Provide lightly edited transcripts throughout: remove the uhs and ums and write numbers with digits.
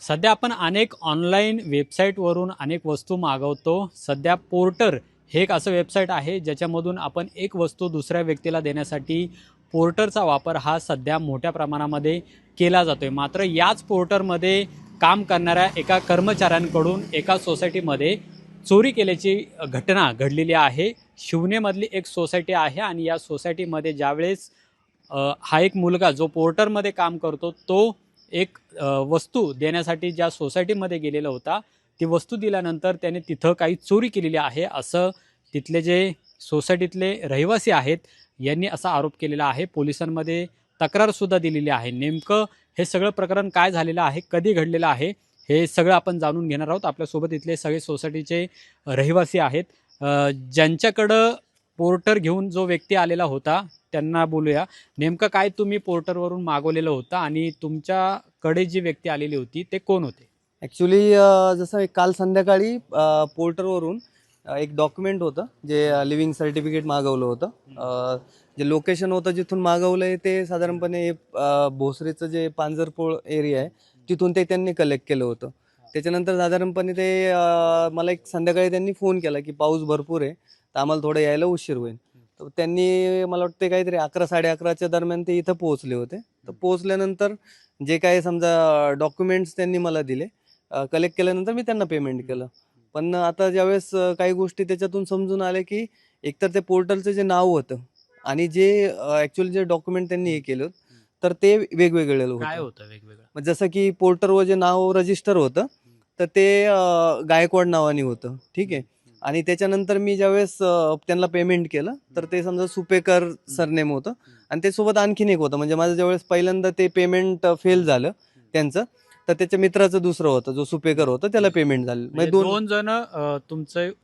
सध्या आपण अनेक ऑनलाईन वेबसाईटवरून अनेक वस्तू मागवतो. सध्या पोर्टर हे एक असं वेबसाईट आहे ज्याच्यामधून आपण एक वस्तू दुसऱ्या व्यक्तीला देण्यासाठी पोर्टरचा वापर हा सध्या मोठ्या प्रमाणामध्ये केला जातोय. मात्र याच पोर्टरमध्ये काम करणाऱ्या एका कर्मचाऱ्यांकडून एका सोसायटीमध्ये चोरी केल्याची घटना घडलेली आहे. शिवनेमधली एक सोसायटी आहे आणि या सोसायटीमध्ये ज्यावेळेस हा एक मुलगा जो पोर्टरमध्ये काम करतो तो एक वस्तू देण्यासाठी ज्या सोसायटीमध्ये गेलेला होता, ती वस्तू दिल्यानंतर त्याने तिथं काही चोरी केलेली आहे असं तिथले जे सोसायटीतले रहिवासी आहेत यांनी असा आरोप केलेला आहे. पोलिसांमध्ये तक्रारसुद्धा दिलेली आहे. नेमकं हे सगळं प्रकरण काय झालेलं आहे, कधी घडलेलं आहे, हे सगळं आपण जाणून घेणार आहोत. आपल्यासोबत इथले सगळे सोसायटीचे रहिवासी आहेत. ज्यांच्याकडं पोर्टर घेऊन जो व्यक्ती आलेला होता त्यांना बोलूया. नेमकं काय तुम्ही पोर्टरवरून मागवलेलं होतं आणि तुमच्याकडे जी व्यक्ती आलेली होती ते कोण होते? ॲक्च्युली जसं काल संध्याकाळी पोर्टरवरून एक डॉक्युमेंट होतं जे लिव्हिंग सर्टिफिकेट मागवलं होतं. जे लोकेशन होतं जिथून मागवलं आहे ते साधारणपणे भोसरीचं जे पांजरपोळ एरिया आहे तिथून ते त्यांनी कलेक्ट केलं होतं. त्याच्यानंतर साधारणपणे ते मला एक संध्याकाळी त्यांनी फोन केला की पाऊस भरपूर आहे तर आम्हाला थोडं यायला उशीर होईल. तर त्यांनी मला वाटते काहीतरी 11-11:30च्या दरम्यान ते इथं पोहोचले होते. तर पोहोचल्यानंतर जे काही समजा डॉक्युमेंट्स त्यांनी मला दिले, कलेक्ट केल्यानंतर मी त्यांना पेमेंट केलं. पण आता ज्यावेळेस काही गोष्टी त्याच्यातून समजून आल्या की एकतर ते पोर्टलचं जे नाव होतं आणि जे ॲक्च्युअली जे डॉक्युमेंट त्यांनी हे केलं तर ते वेगवेगळे काय होतं. होतं वेगवेगळं? मग जसं की पोर्टरवर जे नाव रजिस्टर होतं तर ते गायकवाड नावाने होतं, ठीक आहे. आणि त्याच्यानंतर मी ज्यावेळेस त्यांना पेमेंट केलं तर ते समजा सुपेकर सरनेम होतं आणि त्यासोबत आणखीन एक होतं. म्हणजे माझं ज्यावेळेस पहिल्यांदा ते पेमेंट फेल झालं त्यांचं, तर त्याच्या मित्राचं दुसरं होतं जो सुपेकर होतं त्याला पेमेंट झालं. म्हणजे म्हणजे दोन जण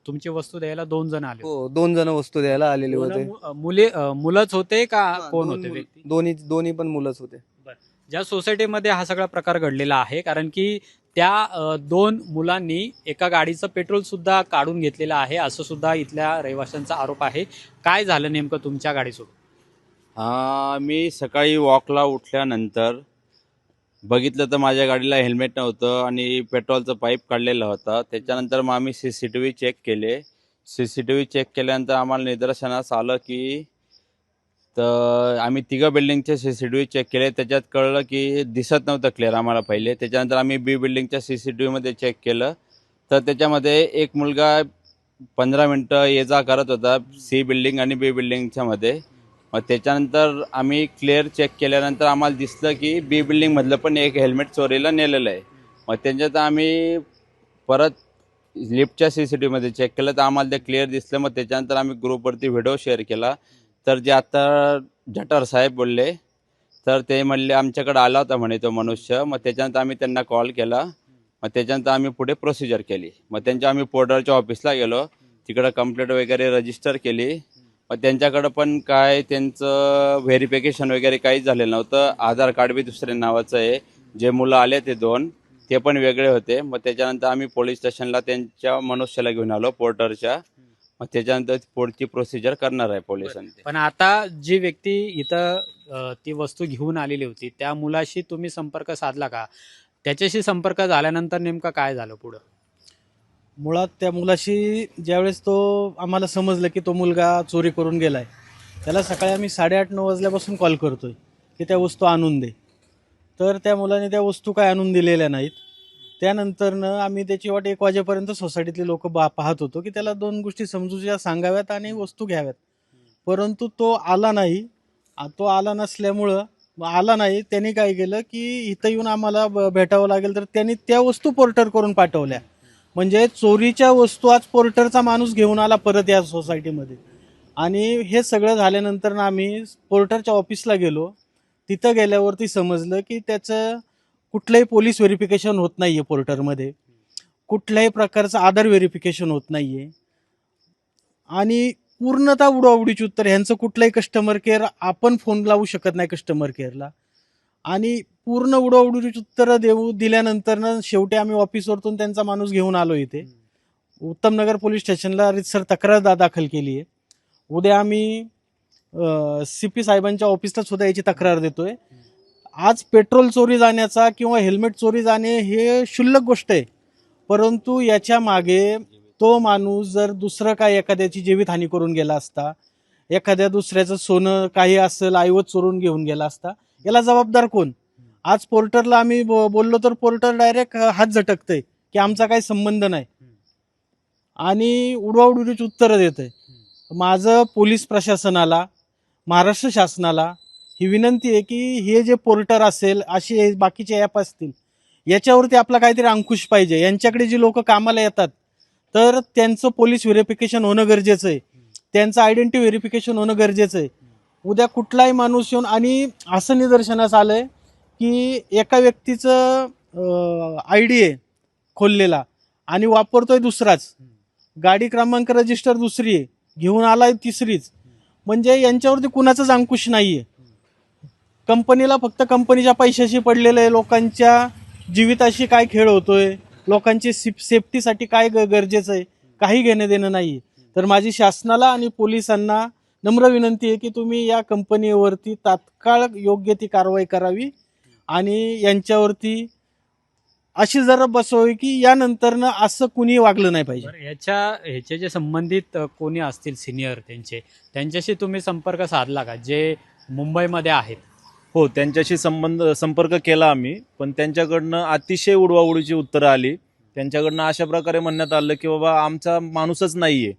तुमची वस्तू द्यायला दोन जण आले होते. हो, 2 जण वस्तू द्यायला आलेले दोन होते. मुलंच होते का हां, कोण दोन होते मुलं, व्यक्ती? दोन्ही पण मुलंच होते. बरं. ज्या सोसायटीमध्ये हा सगळा प्रकार घडलेला आहे, कारण की त्या दोन मुलांनी एका गाडीचं पेट्रोल सुद्धा काढून घेतलेलं आहे असं सुद्धा इथल्या रहिवाशांचा आरोप आहे. काय झालं नेमकं तुमच्या गाडीसोबत? मी सकाळी वॉकला उठल्यानंतर बघितलं तर माझ्या गाडीला हेल्मेट नव्हतं आणि पेट्रोलचं पाईप काढलेला होता. त्याच्यानंतर मग आम्ही CCTV चेक केले. CCTV चेक केल्यानंतर आम्हाला निदर्शनास आलं की तर आम्ही तिघं बिल्डिंगचे CCTV चेक केले. त्याच्यात कळलं की दिसत नव्हतं क्लिअर आम्हाला पहिले. त्याच्यानंतर आम्ही B बिल्डिंगच्या CCTVमध्ये चेक केलं तर त्याच्यामध्ये एक मुलगा 15 मिनटं ये जा करत होता C बिल्डिंग आणि B बिल्डिंगच्या मध्ये. मग त्याच्यानंतर आम्ही क्लिअर चेक केल्यानंतर आम्हाला दिसलं की B बिल्डिंगमधलं पण एक हेल्मेट चोरीला नेलेलं आहे. मग त्यांच्यात आम्ही परत लिफ्टच्या CCTVमध्ये चेक केलं तर आम्हाला ते क्लिअर दिसलं. मग त्याच्यानंतर आम्ही ग्रुपवरती व्हिडिओ शेअर केला. तर जे आता जठार साहेब बोलले तर ते म्हणले आमच्याकडे आला होता म्हणे तो मनुष्य. मग त्याच्यानंतर आम्ही त्यांना कॉल केला. मग त्याच्यानंतर आम्ही पुढे प्रोसिजर केली. मग त्यांच्या आम्ही पोर्टरच्या ऑफिसला गेलो. तिकडं कंप्लेंट वगैरे रजिस्टर केली. मग त्यांच्याकडं पण काय त्यांचं व्हेरिफिकेशन वगैरे काहीच झालेलं नव्हतं. आधार कार्ड बी दुसऱ्या नावाचं आहे. जे मुलं आले ते दोन ते पण वेगळे होते. मग त्याच्यानंतर आम्ही पोलीस स्टेशनला त्यांच्या मनुष्याला घेऊन आलो पोर्टरच्या. मग त्याच्यानंतर पुढची प्रोसिजर करणार आहे पोलिसांनी. पण आता जी व्यक्ती इथं ती वस्तू घेऊन आलेली होती त्या मुलाशी तुम्ही संपर्क साधला का? त्याच्याशी संपर्क झाल्यानंतर नेमकं काय झालं पुढं? मुळात त्या मुलाशी ज्यावेळेस तो आम्हाला समजलं की तो मुलगा चोरी करून गेलाय, त्याला सकाळी आम्ही 8:30-9 वाजल्यापासून कॉल करतोय की त्या वस्तू आणून दे. तर त्या मुलाने त्या वस्तू काय आणून दिलेल्या नाहीत. त्यानंतरनं आम्ही त्याची वाट 1 वाजेपर्यंत सोसायटीतले लोक पाहत होतो की त्याला 2 गोष्टी समजूच्या सांगाव्यात आणि वस्तू घ्याव्यात. परंतु तो आला नाही. तो आला नसल्यामुळं आला नाही. त्यांनी काय केलं की इथं येऊन आम्हाला भेटावं लागेल, तर त्यांनी त्या वस्तू पोर्टर करून पाठवल्या. म्हणजे चोरीच्या वस्तू आज पोर्टरचा माणूस घेऊन आला परत या सोसायटीमध्ये. आणि हे सगळं झाल्यानंतर ना आम्ही पोर्टरच्या ऑफिसला गेलो. तिथं गेल्यावरती समजलं की त्याचं कुठलंही पोलीस व्हेरिफिकेशन होत नाहीये पोर्टरमध्ये, कुठल्याही प्रकारचं आधार व्हेरिफिकेशन होत नाहीये आणि पूर्णतः उडवाउडीची उत्तर. ह्यांचं कुठलंही कस्टमर केअर आपण फोन लावू शकत नाही कस्टमर केअरला. आणि पूर्ण उडवाउडीची उत्तरं दिल्यानंतर शेवटी आम्ही ऑफिसवरतून त्यांचा माणूस घेऊन आलो इथे. उत्तमनगर पोलीस स्टेशनला रितसर तक्रार दाखल केली आहे. उद्या आम्ही CP साहेबांच्या ऑफिसला सुद्धा याची तक्रार देतोय. आज पेट्रोल चोरी जाण्याचा किंवा हेल्मेट चोरी जाणे हे क्षुल्लक गोष्ट आहे, परंतु याच्या मागे तो माणूस जर दुसरं काय एखाद्याची जीवितहानी करून गेला असता, एखाद्या दुसऱ्याचं सोनं काही असेल ऐवज चोरून घेऊन गेला असता, याला जबाबदार कोण? आज पोर्टरला आम्ही बोललो तर पोर्टर डायरेक्ट हात झटकतंय की आमचा काही संबंध नाही आणि उडवाउडवीची उत्तरं देतंय. माझं पोलीस प्रशासनाला, महाराष्ट्र शासनाला ही विनंती आहे की हे जे पोर्टर असेल, असे बाकीचे ॲप असतील, याच्यावरती आपला काहीतरी अंकुश पाहिजे. यांच्याकडे जी लोक कामाला येतात तर त्यांचं पोलीस व्हेरिफिकेशन होणं गरजेचं आहे, त्यांचं आयडेंटिटी व्हेरिफिकेशन होणं गरजेचं आहे. उद्या कुठलाही माणूस येऊन, आणि असं निदर्शनास आलंय की एका व्यक्तीचं ID आहे खोललेला आणि वापरतोय दुसराच, गाडी क्रमांक रजिस्टर दुसरी आहे, घेऊन आलाय तिसरीच. म्हणजे यांच्यावरती कुणाचाच अंकुश नाहीये. कंपनीला फक्त कंपनीच्या पैशाशी पडलेलं आहे, लोकांच्या जीविताशी काय खेळ होतोय, लोकांची सेफ्टीसाठी काय गरजेचं आहे, काही घेणं देणं नाही. तर माझी शासनाला आणि पोलिसांना नम्र विनंती आहे की तुम्ही या कंपनीवरती तात्काळ योग्य ती कारवाई करावी आणि यांच्यावरती अशी जरा बसवावी की यानंतरनं असं कुणी वागलं नाही पाहिजे. बरं, ह्याचे जे संबंधित कोणी असतील सिनियर त्यांच्याशी तुम्ही संपर्क साधला का, जे मुंबईमध्ये आहेत? हो, त्यांच्याशी संपर्क केला आम्ही, पण त्यांच्याकडनं अतिशय उडवाउडीची उत्तरं आली. त्यांच्याकडनं अशा प्रकारे म्हणण्यात आलं की बाबा आमचा माणूसच नाहीये.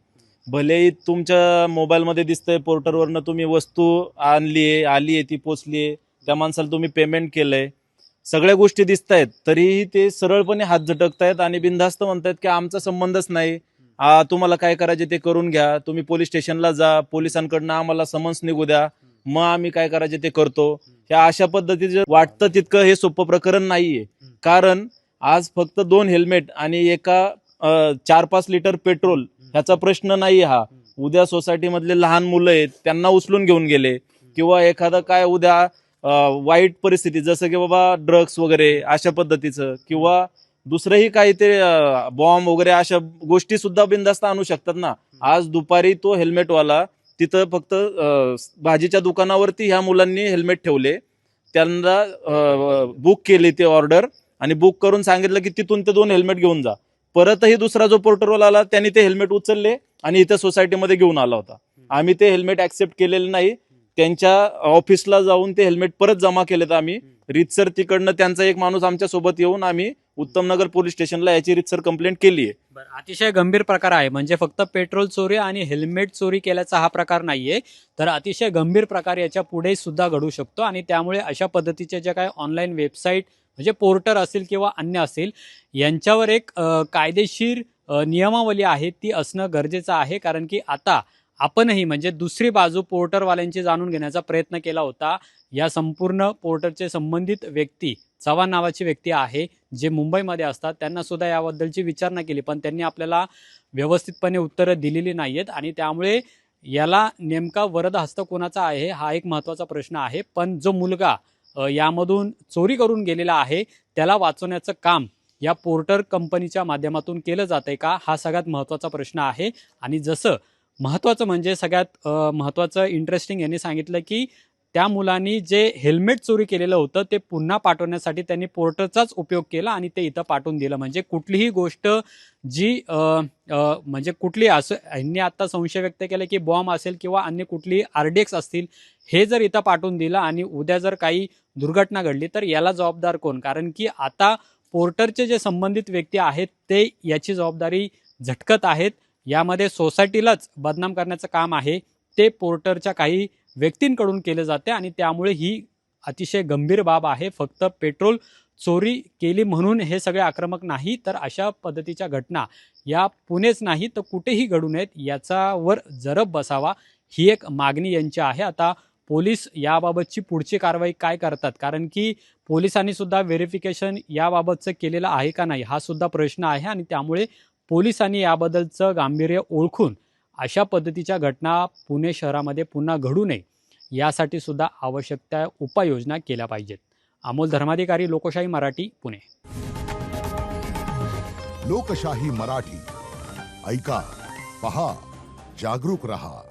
भलेही तुमच्या मोबाईलमध्ये दिसतंय पोर्टरवरनं तुम्ही वस्तू आली आहे, ती पोचली आहे, त्या माणसाला तुम्ही पेमेंट केलंय, सगळ्या गोष्टी दिसत आहेत, तरीही ते सरळपणे हात झटकतायत आणि बिनधास्त म्हणतायत की आमचा संबंधच नाही, तुम्हाला काय करायचे ते करून घ्या, तुम्ही पोलीस स्टेशनला जा, पोलिसांकडनं आम्हाला समन्स निघू द्या, मग आम्ही काय करायचे ते करतो. ह्या अशा पद्धतीचं वाटतं तितकं हे सोपं प्रकरण नाहीये. कारण आज फक्त 2 हेल्मेट आणि एका 4-5 लिटर पेट्रोल ह्याचा प्रश्न नाही हा. उद्या सोसायटीमधले लहान मुलं आहेत त्यांना उचलून घेऊन गेले, किंवा एखादं काय उद्या वाईट परिस्थिती जसं की बाबा ड्रग्स वगैरे अशा पद्धतीचं, किंवा दुसरंही काही ते बॉम्ब वगैरे अशा गोष्टी सुद्धा बिनधास्त आणू शकतात ना. आज दुपारी तो हेल्मेटवाला तिथं फक्त भाजीच्या दुकानावरती ह्या मुलांनी हेल्मेट ठेवले, त्यांना बुक केली ती ऑर्डर आणि बुक करून सांगितलं की तिथून ते 2 हेल्मेट घेऊन जा. परतही दुसरा जो पोर्टरवाला आला त्यांनी ते हेल्मेट उचलले आणि इथं सोसायटीमध्ये घेऊन आला होता. आम्ही ते हेल्मेट ऍक्सेप्ट केलेले नाही, त्यांच्या ऑफिसला जाऊन ते हेल्मेट परत जमा केलेत आम्ही. रीतसर तिकडनं त्यांचा एक माणूस आमच्या सोबत येऊन आम्ही उत्तमनगर पोलीस स्टेशनला याची रीतसर कंप्लेंट केली आहे. अतिशय गंभीर प्रकार आहे, म्हणजे फक्त पेट्रोल चोरी आणि हेल्मेट चोरी केल्याचा हा प्रकार नाहीये, तर अतिशय गंभीर प्रकार याच्या पुढे सुद्धा घडू शकतो. आणि त्यामुळे अशा पद्धतीच्या ज्या काही ऑनलाईन वेबसाईट म्हणजे पोर्टर असतील किंवा अन्य असतील, यांच्यावर एक कायदेशीर नियमावली आहे ती असणं गरजेचं आहे. कारण की आता आपणही म्हणजे दुसरी बाजू पोर्टरवाल्यांची जाणून घेण्याचा प्रयत्न केला होता. या संपूर्ण पोर्टरचे संबंधित व्यक्ती, चव्हाण नावाची व्यक्ती आहे, जे मुंबईमध्ये असतात, त्यांना सुद्धा याबद्दलची विचारणा केली, पण त्यांनी आपल्याला व्यवस्थितपणे उत्तरं दिलेली नाहीयेत. आणि त्यामुळे याला नेमका वरद हस्त कोणाचा आहे हा एक महत्त्वाचा प्रश्न आहे. पण जो मुलगा यामधून चोरी करून गेलेला आहे त्याला वाचवण्याचं काम या पोर्टर कंपनीच्या माध्यमातून केलं जातंय का, हा सगळ्यात महत्त्वाचा प्रश्न आहे. आणि जसं महत्त्वाचं म्हणजे सगळ्यात महत्त्वाचं इंटरेस्टिंग यांनी सांगितलं की त्या मुलांनी जे हेल्मेट चोरी केलेलं होतं ते पुन्हा पाठवण्यासाठी त्यांनी पोर्टरचाच उपयोग केला आणि ते इथं पाठवून दिलं. म्हणजे कुठलीही गोष्ट जी म्हणजे कुठली असं यांनी आता संशय व्यक्त केला की बॉम्ब असेल किंवा अन्य कुठली RDX असतील, हे जर इथं पाठवून दिलं आणि उद्या जर काही दुर्घटना घडली तर याला जबाबदार कोण? कारण की आता पोर्टरचे जे संबंधित व्यक्ती आहेत ते याची जबाबदारी झटकत आहेत. यामध्ये सोसायटीलाच बदनाम करण्याचं काम आहे ते पोर्टरच्या काही व्यक्तींकडून केले जाते. आणि त्यामुळे ही अतिशय गंभीर बाब आहे. फक्त पेट्रोल चोरी केली म्हणून हे सगळे आक्रमक नाही, तर अशा पद्धतीच्या घटना या पुणेच नाही तर कुठेही घडू नयेत याच्यावर जरब बसावा, ही एक मागणी यांची आहे. आता पोलीस याबाबतची पुढची कारवाई काय करतात, कारण की पोलिसांनी सुद्धा व्हेरिफिकेशन याबाबतचं केलेलं आहे का नाही हा सुद्धा प्रश्न आहे. आणि त्यामुळे पोलिसांनी याबद्दलचं गांभीर्य ओळखून अशा पद्धतीच्या घटना पुणे शहरामध्ये पुन्हा घडू नये यासाठी सुद्धा आवश्यक त्या उपाययोजना केल्या पाहिजेत. अमोल धर्माधिकारी, लोकशाही मराठी, पुणे. लोकशाही मराठी ऐका, पहा, जागरूक रहा.